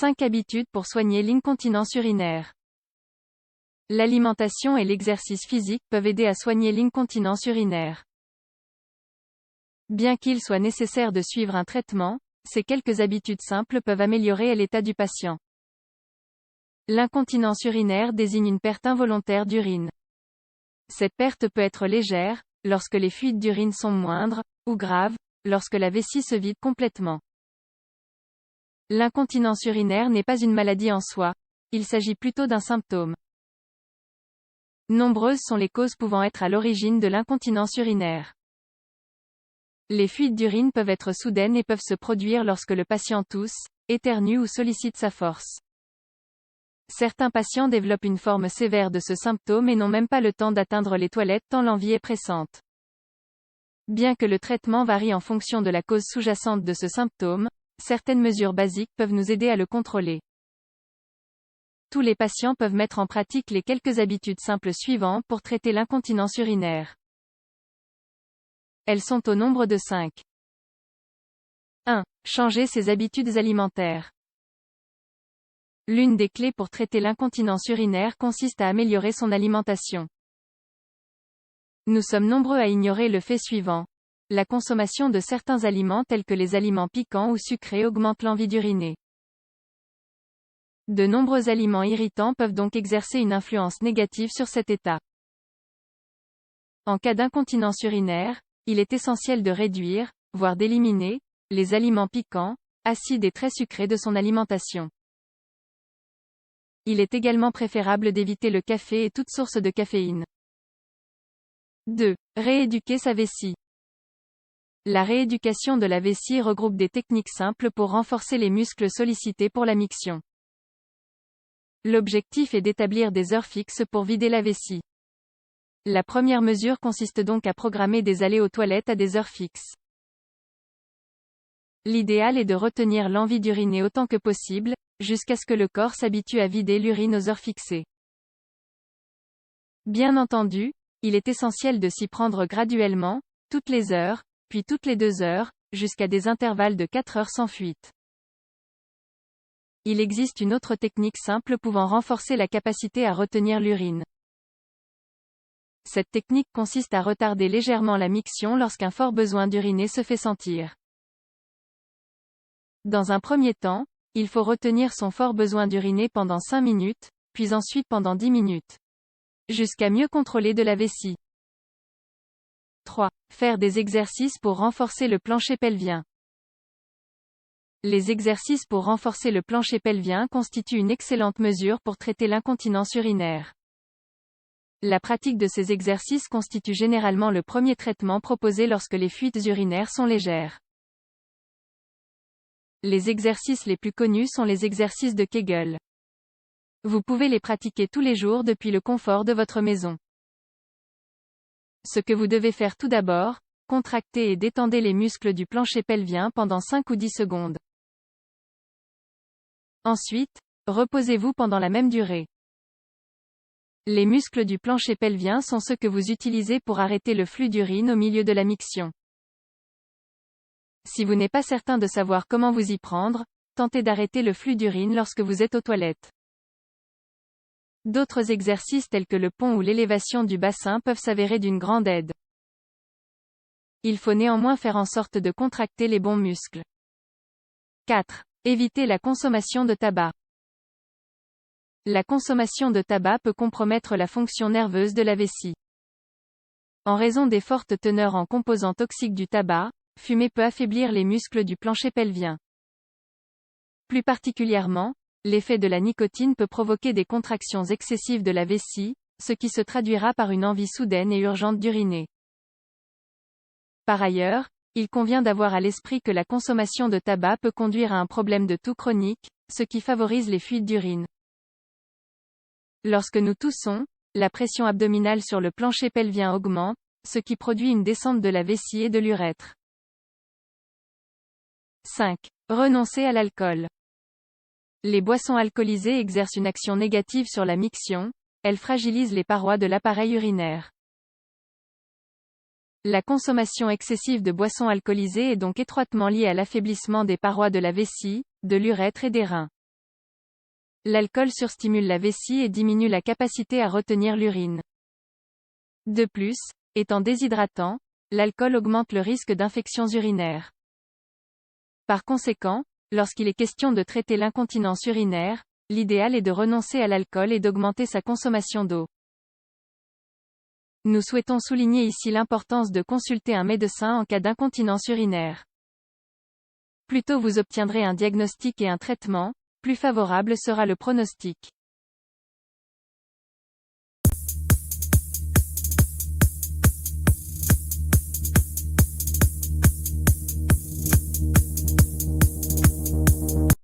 5 habitudes pour soigner l'incontinence urinaire. L'alimentation et l'exercice physique peuvent aider à soigner l'incontinence urinaire. Bien qu'il soit nécessaire de suivre un traitement, ces quelques habitudes simples peuvent améliorer l'état du patient. L'incontinence urinaire désigne une perte involontaire d'urine. Cette perte peut être légère, lorsque les fuites d'urine sont moindres, ou grave, lorsque la vessie se vide complètement. L'incontinence urinaire n'est pas une maladie en soi, il s'agit plutôt d'un symptôme. Nombreuses sont les causes pouvant être à l'origine de l'incontinence urinaire. Les fuites d'urine peuvent être soudaines et peuvent se produire lorsque le patient tousse, éternue ou sollicite sa force. Certains patients développent une forme sévère de ce symptôme et n'ont même pas le temps d'atteindre les toilettes tant l'envie est pressante. Bien que le traitement varie en fonction de la cause sous-jacente de ce symptôme, certaines mesures basiques peuvent nous aider à le contrôler. Tous les patients peuvent mettre en pratique les quelques habitudes simples suivantes pour traiter l'incontinence urinaire. Elles sont au nombre de 5. 1. Changer ses habitudes alimentaires. L'une des clés pour traiter l'incontinence urinaire consiste à améliorer son alimentation. Nous sommes nombreux à ignorer le fait suivant. La consommation de certains aliments tels que les aliments piquants ou sucrés augmente l'envie d'uriner. De nombreux aliments irritants peuvent donc exercer une influence négative sur cet état. En cas d'incontinence urinaire, il est essentiel de réduire, voire d'éliminer, les aliments piquants, acides et très sucrés de son alimentation. Il est également préférable d'éviter le café et toute source de caféine. 2. Rééduquer sa vessie. La rééducation de la vessie regroupe des techniques simples pour renforcer les muscles sollicités pour la miction. L'objectif est d'établir des heures fixes pour vider la vessie. La première mesure consiste donc à programmer des allées aux toilettes à des heures fixes. L'idéal est de retenir l'envie d'uriner autant que possible, jusqu'à ce que le corps s'habitue à vider l'urine aux heures fixées. Bien entendu, il est essentiel de s'y prendre graduellement, toutes les heures, puis toutes les 2 heures, jusqu'à des intervalles de 4 heures sans fuite. Il existe une autre technique simple pouvant renforcer la capacité à retenir l'urine. Cette technique consiste à retarder légèrement la miction lorsqu'un fort besoin d'uriner se fait sentir. Dans un premier temps, il faut retenir son fort besoin d'uriner pendant 5 minutes, puis ensuite pendant 10 minutes. Jusqu'à mieux contrôler de la vessie. 3. Faire des exercices pour renforcer le plancher pelvien. Les exercices pour renforcer le plancher pelvien constituent une excellente mesure pour traiter l'incontinence urinaire. La pratique de ces exercices constitue généralement le premier traitement proposé lorsque les fuites urinaires sont légères. Les exercices les plus connus sont les exercices de Kegel. Vous pouvez les pratiquer tous les jours depuis le confort de votre maison. Ce que vous devez faire tout d'abord, contractez et détendez les muscles du plancher pelvien pendant 5 ou 10 secondes. Ensuite, reposez-vous pendant la même durée. Les muscles du plancher pelvien sont ceux que vous utilisez pour arrêter le flux d'urine au milieu de la miction. Si vous n'êtes pas certain de savoir comment vous y prendre, tentez d'arrêter le flux d'urine lorsque vous êtes aux toilettes. D'autres exercices tels que le pont ou l'élévation du bassin peuvent s'avérer d'une grande aide. Il faut néanmoins faire en sorte de contracter les bons muscles. 4. Éviter la consommation de tabac. La consommation de tabac peut compromettre la fonction nerveuse de la vessie. En raison des fortes teneurs en composants toxiques du tabac, fumer peut affaiblir les muscles du plancher pelvien. Plus particulièrement, l'effet de la nicotine peut provoquer des contractions excessives de la vessie, ce qui se traduira par une envie soudaine et urgente d'uriner. Par ailleurs, il convient d'avoir à l'esprit que la consommation de tabac peut conduire à un problème de toux chronique, ce qui favorise les fuites d'urine. Lorsque nous toussons, la pression abdominale sur le plancher pelvien augmente, ce qui produit une descente de la vessie et de l'urètre. 5. Renoncer à l'alcool. Les boissons alcoolisées exercent une action négative sur la miction, elles fragilisent les parois de l'appareil urinaire. La consommation excessive de boissons alcoolisées est donc étroitement liée à l'affaiblissement des parois de la vessie, de l'urètre et des reins. l'alcool surstimule la vessie et diminue la capacité à retenir l'urine. De plus, étant déshydratant, l'alcool augmente le risque d'infections urinaires. Par conséquent, lorsqu'il est question de traiter l'incontinence urinaire, l'idéal est de renoncer à l'alcool et d'augmenter sa consommation d'eau. Nous souhaitons souligner ici l'importance de consulter un médecin en cas d'incontinence urinaire. Plus tôt vous obtiendrez un diagnostic et un traitement, plus favorable sera le pronostic.